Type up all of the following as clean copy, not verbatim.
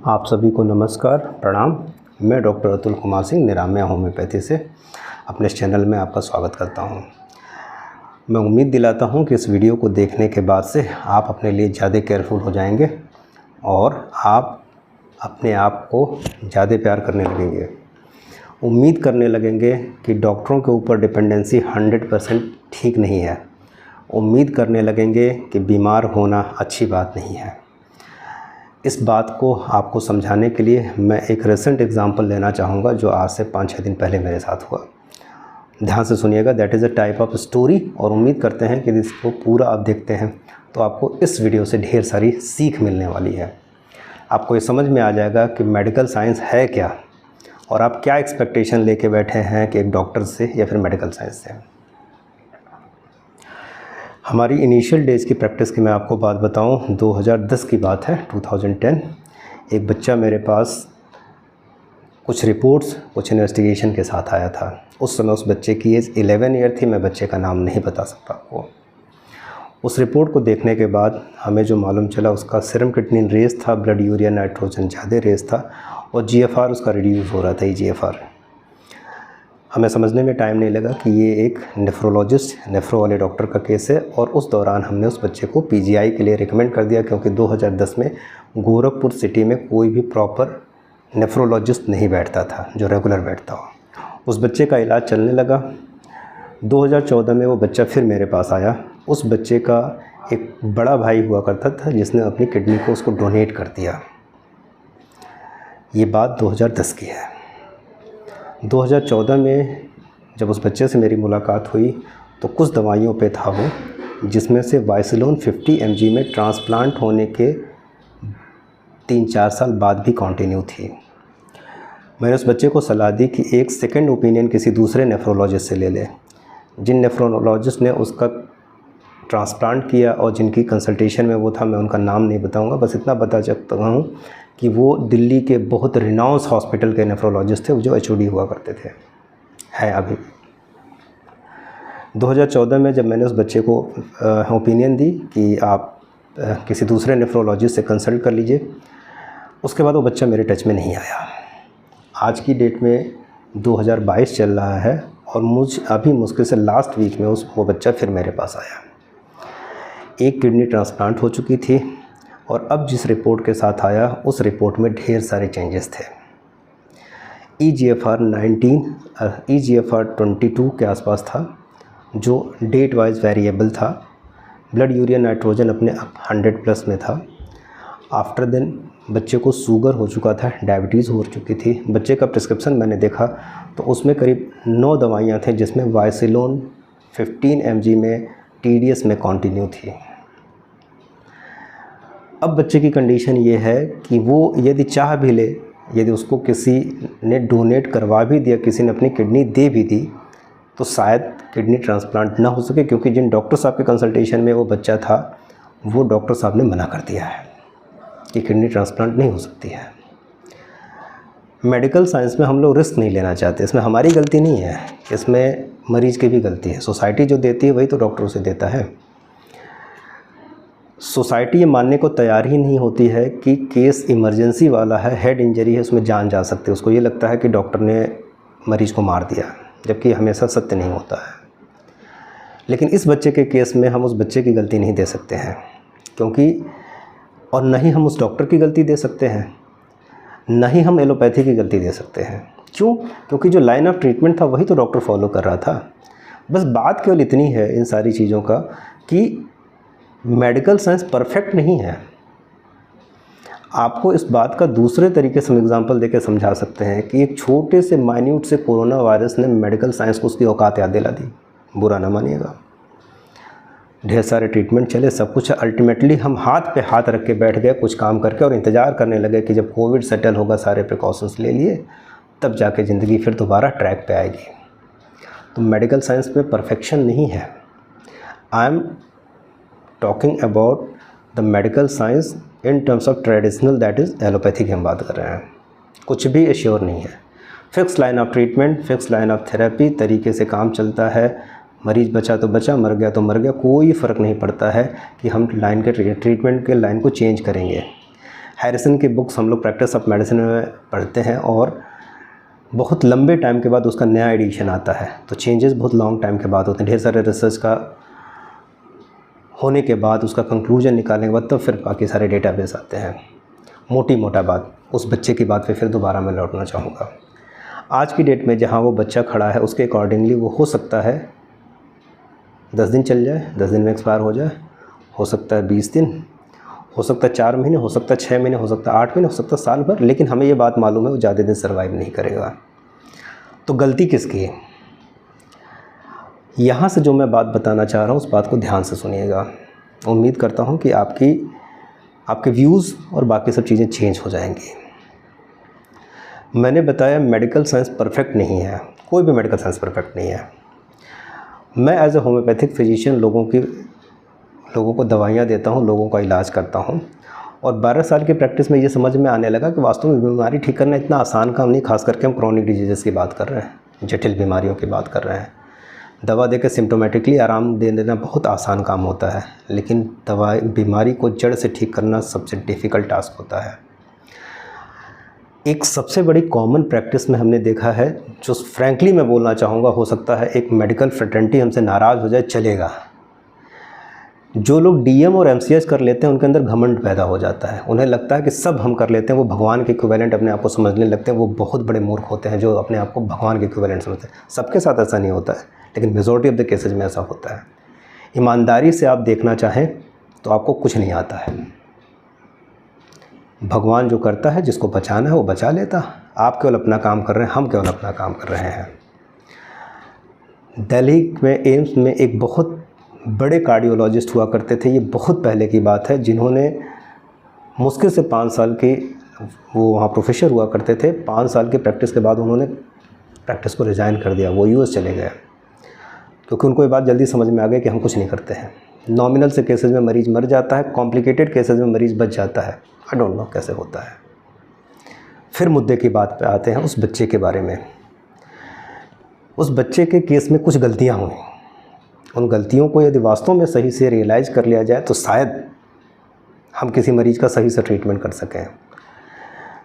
आप सभी को नमस्कार, प्रणाम। मैं डॉक्टर अतुल कुमार सिंह निरामया होम्योपैथी से अपने इस चैनल में आपका स्वागत करता हूं। मैं उम्मीद दिलाता हूं कि इस वीडियो को देखने के बाद से आप अपने लिए ज़्यादा केयरफुल हो जाएंगे और आप अपने आप को ज़्यादा प्यार करने लगेंगे। उम्मीद करने लगेंगे कि डॉक्टरों के ऊपर डिपेंडेंसी 100% ठीक नहीं है। उम्मीद करने लगेंगे कि बीमार होना अच्छी बात नहीं है। इस बात को आपको समझाने के लिए मैं एक रिसेंट एग्जांपल लेना चाहूँगा जो आज से 5-6 दिन पहले मेरे साथ हुआ। ध्यान से सुनिएगा, that is a type of story, और उम्मीद करते हैं कि इसको पूरा आप देखते हैं तो आपको इस वीडियो से ढेर सारी सीख मिलने वाली है। आपको ये समझ में आ जाएगा कि मेडिकल साइंस है क्या और आप क्या एक्सपेक्टेशन लेके बैठे हैं कि एक डॉक्टर से या फिर मेडिकल साइंस से। हमारी इनिशियल डेज़ की प्रैक्टिस की मैं आपको बात बताऊं, 2010 की बात है, 2010। एक बच्चा मेरे पास कुछ रिपोर्ट्स, कुछ इन्वेस्टिगेशन के साथ आया था। उस समय उस बच्चे की एज 11 ईयर थी। मैं बच्चे का नाम नहीं बता सकता आपको। उस रिपोर्ट को देखने के बाद हमें जो मालूम चला, उसका सीरम क्रिएटिनिन रेज था, ब्लड यूरिया नाइट्रोजन ज़्यादा रेज था और GFR उसका रिड्यूस हो रहा था, EGFR। हमें समझने में टाइम नहीं लगा कि ये एक नेफ्रोलॉजिस्ट, नेफ्रो वाले डॉक्टर का केस है, और उस दौरान हमने उस बच्चे को PGI के लिए रिकमेंड कर दिया, क्योंकि 2010 में गोरखपुर सिटी में कोई भी प्रॉपर नेफ्रोलॉजिस्ट नहीं बैठता था जो रेगुलर बैठता हो। उस बच्चे का इलाज चलने लगा। 2014 में वो बच्चा फिर मेरे पास आया। उस बच्चे का एक बड़ा भाई हुआ करता था जिसने अपनी किडनी को उसको डोनेट कर दिया। ये बात 2010 की है। 2014 में जब उस बच्चे से मेरी मुलाकात हुई तो कुछ दवाइयों पे था वो, जिसमें से वाइसिलोन 50 mg में ट्रांसप्लांट होने के 3-4 साल बाद भी कंटिन्यू थी। मैंने उस बच्चे को सलाह दी कि एक सेकंड ओपिनियन किसी दूसरे नेफ्रोलॉजिस्ट से ले ले। जिन नेफ्रोलॉजिस्ट ने उसका ट्रांसप्लांट किया और जिनकी कंसल्टेशन में वो था, मैं उनका नाम नहीं बताऊंगा, बस इतना बता सकता हूँ कि वो दिल्ली के बहुत रिनाउंस हॉस्पिटल के नेफ्रोलॉजिस्ट थे जो HOD हुआ करते थे, है अभी। 2014 में जब मैंने उस बच्चे को ओपिनियन दी कि आप किसी दूसरे नेफ्रोलॉजिस्ट से कंसल्ट कर लीजिए, उसके बाद वो बच्चा मेरे टच में नहीं आया। आज की डेट में 2022 चल रहा है और अभी मुश्किल से लास्ट वीक में वो बच्चा फिर मेरे पास आया। एक किडनी ट्रांसप्लांट हो चुकी थी और अब जिस रिपोर्ट के साथ आया उस रिपोर्ट में ढेर सारे चेंजेस थे। EGFR 22 के आसपास था, जो डेट वाइज वेरिएबल था। ब्लड यूरिया नाइट्रोजन अपने 100+ में था। आफ्टर देन बच्चे को शुगर हो चुका था, डायबिटीज़ हो चुकी थी। बच्चे का प्रिस्क्रिप्शन मैंने देखा तो उसमें करीब 9 दवाइयाँ थी, जिसमें वाइसिलोन 15 mg में TDS में कंटिन्यू थी। अब बच्चे की कंडीशन ये है कि वो यदि चाह भी ले, यदि उसको किसी ने डोनेट करवा भी दिया, किसी ने अपनी किडनी दे भी दी, तो शायद किडनी ट्रांसप्लांट ना हो सके, क्योंकि जिन डॉक्टर साहब के कंसल्टेशन में वो बच्चा था वो डॉक्टर साहब ने मना कर दिया है कि किडनी ट्रांसप्लांट नहीं हो सकती है। मेडिकल साइंस में हम लोग रिस्क नहीं लेना चाहते। इसमें हमारी गलती नहीं है, इसमें मरीज़ की भी गलती है। सोसाइटी जो देती है वही तो डॉक्टरों से देता है। सोसाइटी ये मानने को तैयार ही नहीं होती है कि केस इमरजेंसी वाला है, हेड इंजरी है, उसमें जान जा सकती है। उसको ये लगता है कि डॉक्टर ने मरीज़ को मार दिया, जबकि हमेशा सत्य नहीं होता है। लेकिन इस बच्चे के केस में हम उस बच्चे की गलती नहीं दे सकते हैं, क्योंकि और न ही हम उस डॉक्टर की गलती दे सकते हैं, न ही हम एलोपैथी की गलती दे सकते हैं। क्यों? क्योंकि जो लाइन ऑफ ट्रीटमेंट था वही तो डॉक्टर फॉलो कर रहा था। बस बात केवल इतनी है इन सारी चीज़ों का कि मेडिकल साइंस परफेक्ट नहीं है। आपको इस बात का दूसरे तरीके से हम एग्जांपल देकर समझा सकते हैं कि एक छोटे से माइन्यूट से कोरोना वायरस ने मेडिकल साइंस को उसकी औकात याद दिला दी। बुरा ना मानिएगा, ढेर सारे ट्रीटमेंट चले, सब कुछ। अल्टीमेटली हम हाथ पे हाथ रख के बैठ गए कुछ काम करके और इंतज़ार करने लगे कि जब कोविड सेटल होगा, सारे प्रिकॉशंस ले लिए, तब जाके ज़िंदगी फिर दोबारा ट्रैक पे आएगी। तो मेडिकल साइंस में परफेक्शन नहीं है। I am talking about the medical science in terms of traditional, that is allopathy की हम बात कर रहे हैं। कुछ भी एश्योर नहीं है। Fix line of treatment, fix line of therapy तरीके से काम चलता है। मरीज़ बचा तो बचा, मर गया तो मर गया, कोई फ़र्क नहीं पड़ता है कि हम लाइन के ट्रीटमेंट के लाइन को चेंज करेंगे। हैरिसन की बुक्स हम लोग प्रैक्टिस ऑफ मेडिसिन में पढ़ते हैं और बहुत लंबे टाइम के बाद उसका नया एडिशन आता है, तो चेंजेस बहुत लॉन्ग टाइम के बाद होते हैं, ढेर सारे रिसर्च का होने के बाद उसका कंक्लूजन निकालने के बाद तब फिर बाकी सारे डेटाबेस आते हैं। मोटी मोटा बात, उस बच्चे की बात पे फिर दोबारा मैं लौटना चाहूँगा। आज की डेट में जहाँ वो बच्चा खड़ा है उसके अकॉर्डिंगली वो हो सकता है 10 दिन चल जाए, 10 दिन में एक्सपायर हो सकता है 20 दिन, हो सकता है 4 महीने, हो सकता है 6 महीने, हो सकता है 8 महीने, हो सकता है साल भर, लेकिन हमें ये बात मालूम है वो ज़्यादा दिन सर्वाइव नहीं करेगा। तो गलती किसकी है? यहाँ से जो मैं बात बताना चाह रहा हूँ उस बात को ध्यान से सुनिएगा। उम्मीद करता हूँ कि आपके व्यूज़ और बाकी सब चीज़ें चेंज हो जाएंगी। मैंने बताया मेडिकल साइंस परफेक्ट नहीं है, कोई भी मेडिकल साइंस परफेक्ट नहीं है। मैं एज ए होम्योपैथिक फिजिशियन लोगों को दवाइयाँ देता हूँ, लोगों का इलाज करता हूँ, और 12 साल की प्रैक्टिस में ये समझ में आने लगा कि वास्तव में बीमारी ठीक करना इतना आसान काम नहीं, खास करके हम क्रॉनिक डिजीज़ की बात कर रहे हैं, जटिल बीमारियों की बात कर रहे हैं। दवा देकर सिम्टोमेटिकली आराम दे देना बहुत आसान काम होता है, लेकिन बीमारी को जड़ से ठीक करना सबसे डिफ़िकल्ट टास्क होता है। एक सबसे बड़ी कॉमन प्रैक्टिस में हमने देखा है, जो फ्रैंकली मैं बोलना चाहूँगा, हो सकता है एक मेडिकल फ्रेटर्निटी हमसे नाराज़ हो जाए, चलेगा। जो लोग डीएम और एमसीएच कर लेते हैं उनके अंदर घमंड पैदा हो जाता है, उन्हें लगता है कि सब हम कर लेते हैं, वो भगवान के इक्विवेलेंट अपने आप को समझने लगते हैं। वो बहुत बड़े मूर्ख होते हैं जो अपने आप को भगवान के इक्विवेलेंट समझते हैं। सबके साथ ऐसा नहीं होता है, लेकिन मेजॉरिटी ऑफ द केसेज में ऐसा होता है। ईमानदारी से आप देखना चाहें तो आपको कुछ नहीं आता है। भगवान जो करता है, जिसको बचाना है वो बचा लेता। आप केवल अपना काम कर रहे हैं, हम केवल अपना काम कर रहे हैं। दिल्ली में एम्स में एक बहुत बड़े कार्डियोलॉजिस्ट हुआ करते थे, ये बहुत पहले की बात है, जिन्होंने मुश्किल से 5 साल की, वो वहाँ प्रोफेसर हुआ करते थे, 5 साल की प्रैक्टिस के बाद उन्होंने प्रैक्टिस को रिज़ाइन कर दिया, वो यूएस चले गए, क्योंकि उनको ये बात जल्दी समझ में आ गई कि हम कुछ नहीं करते हैं। नॉमिनल से केसेस में मरीज़ मर जाता है, कॉम्प्लिकेटेड केसेस में मरीज़ बच जाता है। आई डोंट नो कैसे होता है। फिर मुद्दे की बात पे आते हैं, उस बच्चे के बारे में। उस बच्चे के केस में कुछ गलतियाँ हुई, उन गलतियों को यदि वास्तव में सही से रियलाइज़ कर लिया जाए तो शायद हम किसी मरीज़ का सही से ट्रीटमेंट कर सकें।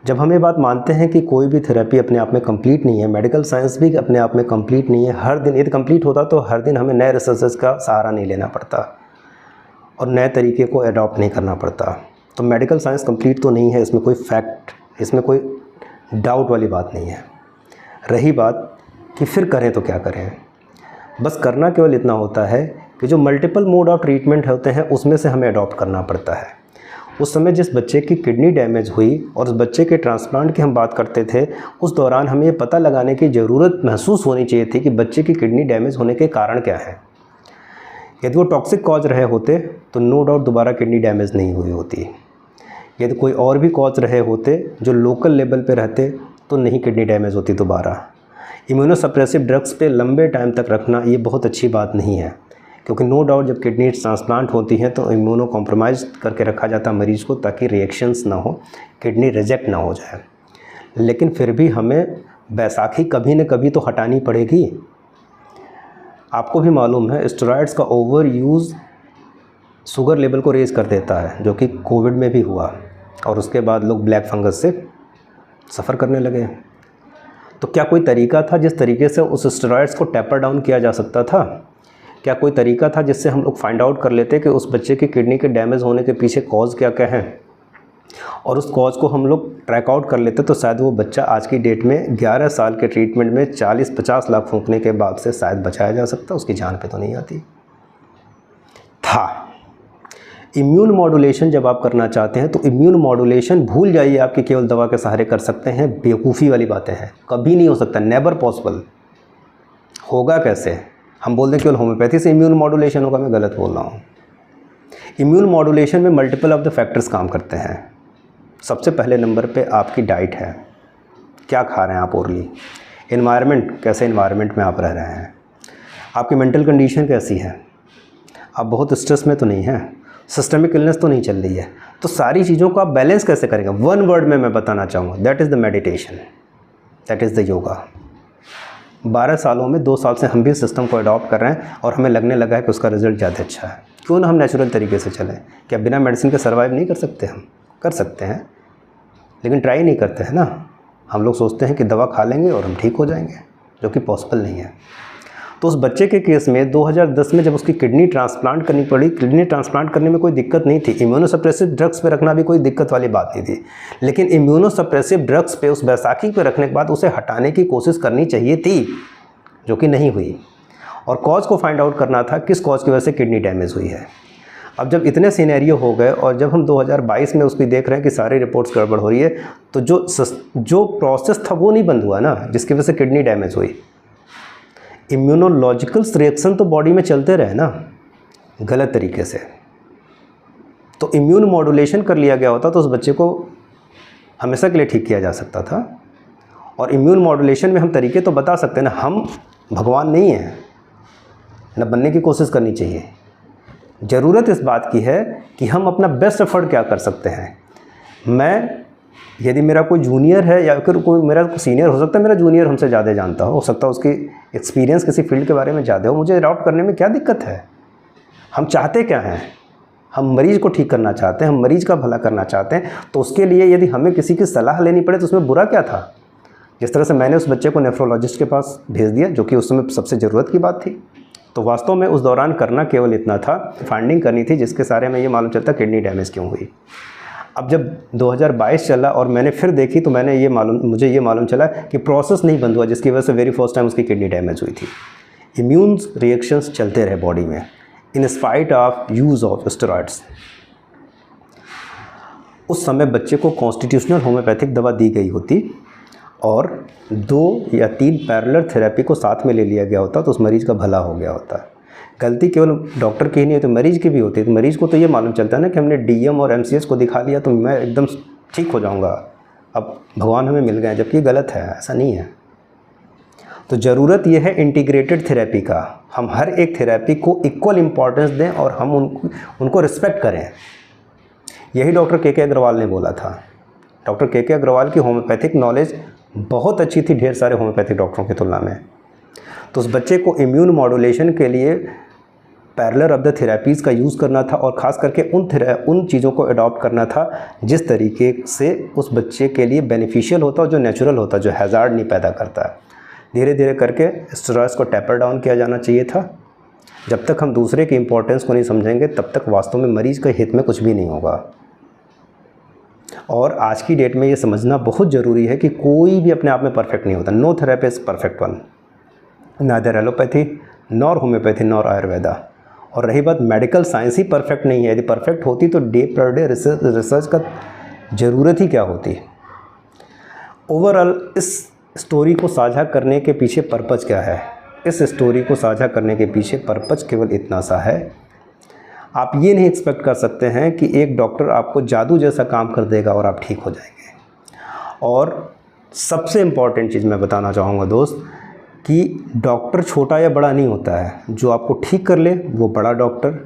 जब हम ये बात मानते हैं कि कोई भी थेरेपी अपने आप में कंप्लीट नहीं है, मेडिकल साइंस भी अपने आप में कंप्लीट नहीं है, हर दिन यदि कंप्लीट होता तो हर दिन हमें नए रिसर्चेस का सहारा नहीं लेना पड़ता और नए तरीके को अडॉप्ट नहीं करना पड़ता। तो मेडिकल साइंस कंप्लीट तो नहीं है, इसमें कोई फैक्ट, इसमें कोई डाउट वाली बात नहीं है। रही बात कि फिर करें तो क्या करें, बस करना केवल इतना होता है कि जो मल्टीपल मोड ऑफ ट्रीटमेंट होते हैं उसमें से हमें अडॉप्ट करना पड़ता है। उस समय जिस बच्चे की किडनी डैमेज हुई और उस बच्चे के ट्रांसप्लांट की हम बात करते थे, उस दौरान हमें ये पता लगाने की ज़रूरत महसूस होनी चाहिए थी कि बच्चे की किडनी डैमेज होने के कारण क्या है। यदि वो टॉक्सिक कॉज रहे होते तो नो डाउट दोबारा किडनी डैमेज नहीं हुई होती। यदि कोई और भी कॉज रहे होते जो लोकल लेवल पे रहते तो नहीं किडनी डैमेज होती दोबारा। इम्यूनोसप्रेसिव ड्रग्स पे लंबे टाइम तक रखना ये बहुत अच्छी बात नहीं है, क्योंकि नो डाउट जब किडनी ट्रांसप्लांट होती हैं तो इम्यूनो कॉम्प्रोमाइज़ करके रखा जाता है मरीज़ को, ताकि रिएक्शंस ना हो, किडनी रिजेक्ट ना हो जाए। लेकिन फिर भी हमें बैसाखी कभी न कभी तो हटानी पड़ेगी। आपको भी मालूम है स्टेरॉइड्स का ओवर यूज़ शुगर लेवल को रेज़ कर देता है, जो कि कोविड में भी हुआ, और उसके बाद लोग ब्लैक फंगस से सफ़र करने लगे। तो क्या कोई तरीका था जिस तरीके से उस स्टेरॉइड्स को टेपर डाउन किया जा सकता था? क्या कोई तरीका था जिससे हम लोग फाइंड आउट कर लेते कि उस बच्चे की किडनी के डैमेज होने के पीछे कॉज क्या क्या है, और उस कॉज को हम लोग ट्रैक आउट कर लेते तो शायद वो बच्चा आज की डेट में 11 साल के ट्रीटमेंट में 40-50 लाख फूंकने के बाद से शायद बचाया जा सकता, उसकी जान पे तो नहीं आती था। इम्यून मॉड्यूलेशन जब आप करना चाहते हैं तो इम्यून मॉड्यूलेशन भूल जाइए आपकी केवल दवा के सहारे कर सकते हैं, बेवकूफ़ी वाली बातें हैं, कभी नहीं हो सकता, नेवर पॉसिबल। होगा कैसे? हम बोल दें केवल होम्योपैथी से इम्यून मॉड्यूलेशन होगा, मैं गलत बोल रहा हूँ। इम्यून मॉड्यूलेशन में मल्टीपल ऑफ द फैक्टर्स काम करते हैं। सबसे पहले नंबर पे आपकी डाइट है, क्या खा रहे हैं आप ओरली, एनवायरनमेंट, कैसे एनवायरनमेंट में आप रह रहे हैं, आपकी मेंटल कंडीशन कैसी है, आप बहुत स्ट्रेस में तो नहीं हैं, सिस्टमिक इलनेस तो नहीं चल रही है। तो सारी चीज़ों को आप बैलेंस कैसे करेंगे? वन वर्ड में मैं बताना चाहूँगा, that is the meditation, that is the yoga. 12 सालों में 2 साल से हम भी सिस्टम को अडॉप्ट कर रहे हैं और हमें लगने लगा है कि उसका रिज़ल्ट ज़्यादा अच्छा है। क्यों ना हम नेचुरल तरीके से चलें? क्या बिना मेडिसिन के सर्वाइव नहीं कर सकते? हम कर सकते हैं, लेकिन ट्राई नहीं करते हैं ना। हम लोग सोचते हैं कि दवा खा लेंगे और हम ठीक हो जाएंगे, जो कि पॉसिबल नहीं है। तो उस बच्चे के केस में 2010 में जब उसकी किडनी ट्रांसप्लांट करनी पड़ी, किडनी ट्रांसप्लांट करने में कोई दिक्कत नहीं थी, इम्यूनोसप्रेसिव ड्रग्स पे रखना भी कोई दिक्कत वाली बात नहीं थी, लेकिन इम्यूनोसप्रेसिव ड्रग्स पे उस बैसाखी पे रखने के बाद उसे हटाने की कोशिश करनी चाहिए थी, जो कि नहीं हुई। और कॉज को फाइंड आउट करना था, किस कॉज की वजह से किडनी डैमेज हुई है। अब जब इतने सिनेरियो हो गए और जब हम 2022 में उसकी देख रहे हैं कि सारी रिपोर्ट्स गड़बड़ हो रही है, तो जो प्रोसेस था वो नहीं बंद हुआ ना, जिसकी वजह से किडनी डैमेज हुई। इम्यूनोलॉजिकल रिएक्शन तो बॉडी में चलते रहे ना गलत तरीके से, तो इम्यून मॉड्यूलेशन कर लिया गया होता तो उस बच्चे को हमेशा के लिए ठीक किया जा सकता था। और इम्यून मॉड्यूलेशन में हम तरीके तो बता सकते हैं ना, हम भगवान नहीं हैं, न बनने की कोशिश करनी चाहिए। ज़रूरत इस बात की है कि हम अपना बेस्ट एफर्ट क्या कर सकते हैं। मैं, यदि मेरा कोई जूनियर है या फिर कोई मेरा सीनियर, हो सकता है मेरा जूनियर हमसे ज़्यादा जानता हो सकता है उसकी एक्सपीरियंस किसी फील्ड के बारे में ज़्यादा हो, मुझे अडॉप्ट करने में क्या दिक्कत है। हम चाहते क्या हैं, हम मरीज़ को ठीक करना चाहते हैं, हम मरीज़ का भला करना चाहते हैं। तो उसके लिए यदि हमें किसी की सलाह लेनी पड़े तो उसमें बुरा क्या था। जिस तरह से मैंने उस बच्चे को नेफ्रोलॉजिस्ट के पास भेज दिया, जो कि उस समय सबसे ज़रूरत की बात थी, तो वास्तव में उस दौरान करना केवल इतना था, फाइंडिंग करनी थी जिसके सारे में ये मालूम चलता किडनी डैमेज क्यों हुई। अब जब 2022 चला और मैंने फिर देखी तो मुझे ये मालूम चला कि प्रोसेस नहीं बंद हुआ, जिसकी वजह से वेरी फर्स्ट टाइम उसकी किडनी डैमेज हुई थी। इम्यून रिएक्शंस चलते रहे बॉडी में in spite of use of steroids. उस समय बच्चे को कॉन्स्टिट्यूशनल होम्योपैथिक दवा दी गई होती और 2 या 3 पैरेलल थेरेपी को साथ में ले लिया गया होता तो उस मरीज़ का भला हो गया होता। गलती केवल डॉक्टर की ही नहीं होती, मरीज़ की भी होती है। तो मरीज़ को तो ये मालूम चलता है ना कि हमने डीएम और एमसीएच को दिखा लिया तो मैं एकदम ठीक हो जाऊंगा, अब भगवान हमें मिल गए, जबकि गलत है, ऐसा नहीं है। तो ज़रूरत यह है इंटीग्रेटेड थेरेपी का। हम हर एक थेरेपी को इक्वल इम्पॉर्टेंस दें और हम उनको रिस्पेक्ट करें। यही डॉक्टर के अग्रवाल ने बोला था। डॉक्टर के अग्रवाल की होम्योपैथिक नॉलेज बहुत अच्छी थी ढेर सारे होम्योपैथिक डॉक्टरों की तुलना में। तो उस बच्चे को इम्यून मॉड्यूलेशन के लिए पैरेलल ऑफ द थेरेपीज़ का यूज़ करना था और ख़ास करके उन चीज़ों को अडॉप्ट करना था जिस तरीके से उस बच्चे के लिए बेनिफिशियल होता और जो नेचुरल होता, जो हैज़ार्ड नहीं पैदा करता। धीरे धीरे करके स्टेरॉइड्स को टेपर डाउन किया जाना चाहिए था। जब तक हम दूसरे की इम्पोर्टेंस को नहीं समझेंगे तब तक वास्तव में मरीज़ के हित में कुछ भी नहीं होगा। और आज की डेट में ये समझना बहुत ज़रूरी है कि कोई भी अपने आप में परफेक्ट नहीं होता। No therapy is perfect one, neither allopathy nor homeopathy nor Ayurveda. और रही बात मेडिकल साइंस ही परफेक्ट नहीं है। यदि परफेक्ट होती तो डे पर डे रिसर्च का ज़रूरत ही क्या होती। ओवरऑल इस स्टोरी को साझा करने के पीछे पर्पज़ क्या है? इस स्टोरी को साझा करने के पीछे पर्पज़ केवल इतना सा है, आप ये नहीं एक्सपेक्ट कर सकते हैं कि एक डॉक्टर आपको जादू जैसा काम कर देगा और आप ठीक हो जाएंगे। और सबसे इम्पॉर्टेंट चीज़ मैं बताना चाहूँगा दोस्त कि डॉक्टर छोटा या बड़ा नहीं होता है। जो आपको ठीक कर ले वो बड़ा डॉक्टर,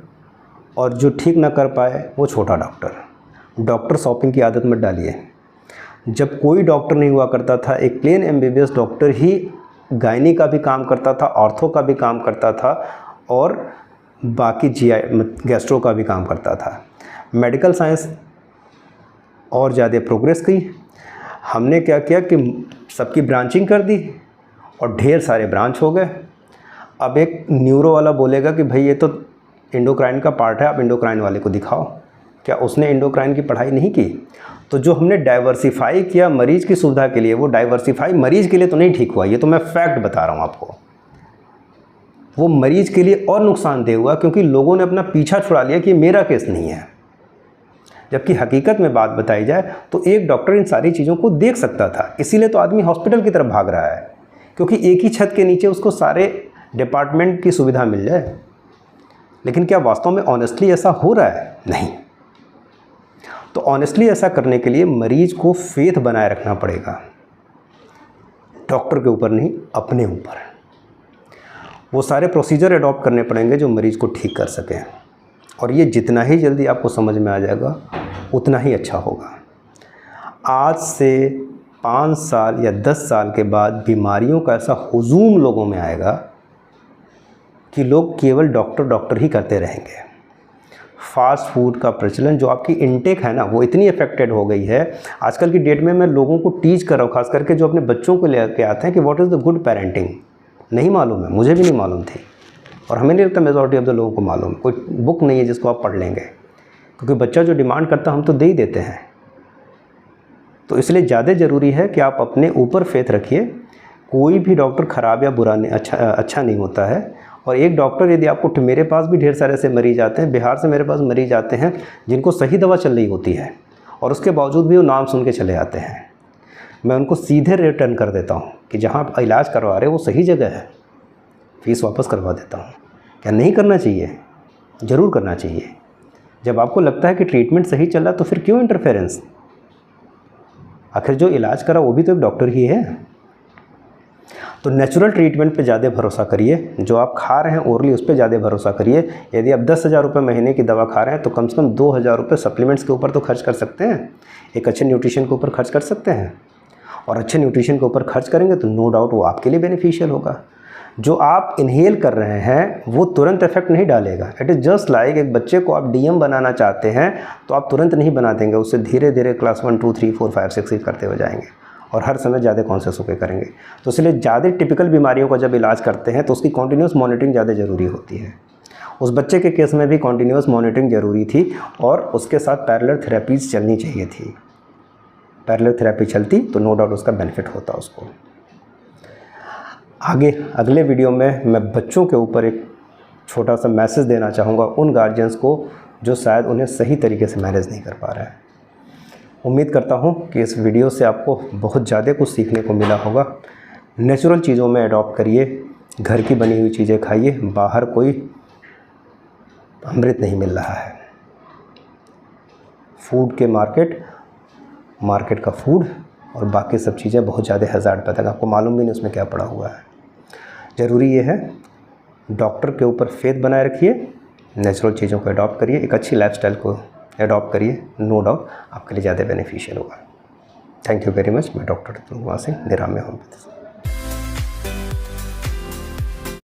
और जो ठीक ना कर पाए वो छोटा डॉक्टर। डॉक्टर शॉपिंग की आदत मत डालिए। जब कोई डॉक्टर नहीं हुआ करता था, एक प्लेन एमबीबीएस डॉक्टर ही गायनी का भी काम करता था, ऑर्थो का भी काम करता था और बाकी जीआई गैस्ट्रो का भी काम करता था। मेडिकल साइंस और ज़्यादा प्रोग्रेस की। हमने क्या किया कि सबकी ब्रांचिंग कर दी और ढेर सारे ब्रांच हो गए। अब एक न्यूरो वाला बोलेगा कि भाई ये तो एंडोक्राइन का पार्ट है, आप एंडोक्राइन वाले को दिखाओ। क्या उसने एंडोक्राइन की पढ़ाई नहीं की? तो जो हमने डाइवर्सिफाई किया मरीज़ की सुविधा के लिए, वो डाइवर्सिफाई मरीज़ के लिए तो नहीं ठीक हुआ। ये तो मैं फैक्ट बता रहा हूँ आपको। वो मरीज़ के लिए और नुकसानदेह हुआ क्योंकि लोगों ने अपना पीछा छुड़ा लिया कि मेरा केस नहीं है। जबकि हकीकत में बात बताई जाए तो एक डॉक्टर इन सारी चीज़ों को देख सकता था। इसीलिए तो आदमी हॉस्पिटल की तरफ भाग रहा है, क्योंकि एक ही छत के नीचे उसको सारे डिपार्टमेंट की सुविधा मिल जाए। लेकिन क्या वास्तव में ऑनेस्टली ऐसा हो रहा है? नहीं। तो ऑनेस्टली ऐसा करने के लिए मरीज़ को फेथ बनाए रखना पड़ेगा, डॉक्टर के ऊपर नहीं, अपने ऊपर। वो सारे प्रोसीजर अडॉप्ट करने पड़ेंगे जो मरीज़ को ठीक कर सकें। और ये जितना ही जल्दी आपको समझ में आ जाएगा उतना ही अच्छा होगा। आज से 5 साल या 10 साल के बाद बीमारियों का ऐसा हुजूम लोगों में आएगा कि लोग केवल डॉक्टर ही करते रहेंगे। फास्ट फूड का प्रचलन, जो आपकी इनटेक है ना वो इतनी अफेक्टेड हो गई है आजकल की डेट में। मैं लोगों को टीच कर रहा हूँ, खास करके जो अपने बच्चों को लेकर आते हैं कि what is the good parenting. नहीं मालूम है, मुझे भी नहीं मालूम थी, और हमें नहीं लगता मेजॉरिटी ऑफ द लोगों को मालूम। कोई बुक नहीं है जिसको आप पढ़ लेंगे, क्योंकि बच्चा जो डिमांड करता हम तो दे ही देते हैं। तो इसलिए ज़्यादा ज़रूरी है कि आप अपने ऊपर फेथ रखिए। कोई भी डॉक्टर ख़राब या बुरा नहीं, अच्छा नहीं होता है। और एक डॉक्टर यदि आपको, मेरे पास भी ढेर सारे ऐसे मरीज आते हैं, बिहार से मेरे पास मरीज आते हैं जिनको सही दवा चल रही होती है और उसके बावजूद भी वो नाम सुन के चले आते हैं। मैं उनको सीधे रिटर्न कर देता हूँ कि जहाँ आप इलाज करवा रहे हो वो सही जगह है, फ़ीस वापस करवा देता हूँ। क्या नहीं करना चाहिए? ज़रूर करना चाहिए। जब आपको लगता है कि ट्रीटमेंट सही चल रहा तो फिर क्यों इंटरफेरेंस? आखिर जो इलाज करा वो भी तो एक डॉक्टर ही है। तो नेचुरल ट्रीटमेंट पे ज़्यादा भरोसा करिए। जो आप खा रहे हैं ओरली उस पर ज़्यादा भरोसा करिए। यदि आप 10,000 रुपये महीने की दवा खा रहे हैं तो कम से कम 2,000 रुपये सप्लीमेंट्स के ऊपर तो खर्च कर सकते हैं, एक अच्छे न्यूट्रिशन के ऊपर खर्च कर सकते हैं। और अच्छे न्यूट्रिशन के ऊपर खर्च करेंगे तो नो डाउट वो आपके लिए बेनिफिशियल होगा। जो आप इनहेल कर रहे हैं वो तुरंत इफेक्ट नहीं डालेगा। इट इज़ जस्ट लाइक एक बच्चे को आप डीएम बनाना चाहते हैं तो आप तुरंत नहीं बना देंगे, उससे धीरे धीरे क्लास 1 2 3 4 5 6 करते हुए जाएंगे और हर समय ज़्यादा कॉन्शियस होकर करेंगे। तो इसलिए ज़्यादा टिपिकल बीमारियों का जब इलाज करते हैं तो उसकी कॉन्टीन्यूस मॉनिटरिंग ज़्यादा ज़रूरी होती है। उस बच्चे के केस में भी कॉन्टीन्यूस मॉनिटरिंग ज़रूरी थी और उसके साथ पैरेलल थेरेपीज़ चलनी चाहिए थी। पैरेलल थेरेपी चलती तो नो डाउट उसका बेनिफिट होता उसको। आगे अगले वीडियो में मैं बच्चों के ऊपर एक छोटा सा मैसेज देना चाहूँगा उन गार्जियंस को जो शायद उन्हें सही तरीके से मैनेज नहीं कर पा रहे हैं। उम्मीद करता हूँ कि इस वीडियो से आपको बहुत ज़्यादा कुछ सीखने को मिला होगा। नेचुरल चीज़ों में अडॉप्ट करिए, घर की बनी हुई चीज़ें खाइए, बाहर कोई अमृत नहीं मिल रहा है। फूड के मार्केट का फूड और बाकी सब चीज़ें बहुत ज़्यादा हज़ार्ड पैदा, आपको मालूम भी नहीं उसमें क्या पड़ा हुआ है। ज़रूरी ये है डॉक्टर के ऊपर फेथ बनाए रखिए, नेचुरल चीज़ों को अडॉप्ट करिए, एक अच्छी लाइफस्टाइल को अडॉप्ट करिए, नो डाउट आपके लिए ज़्यादा बेनिफिशियल होगा। Thank you very much. मैं डॉक्टर अतुल कुमार सिंह, निरामय होम्योपैथी।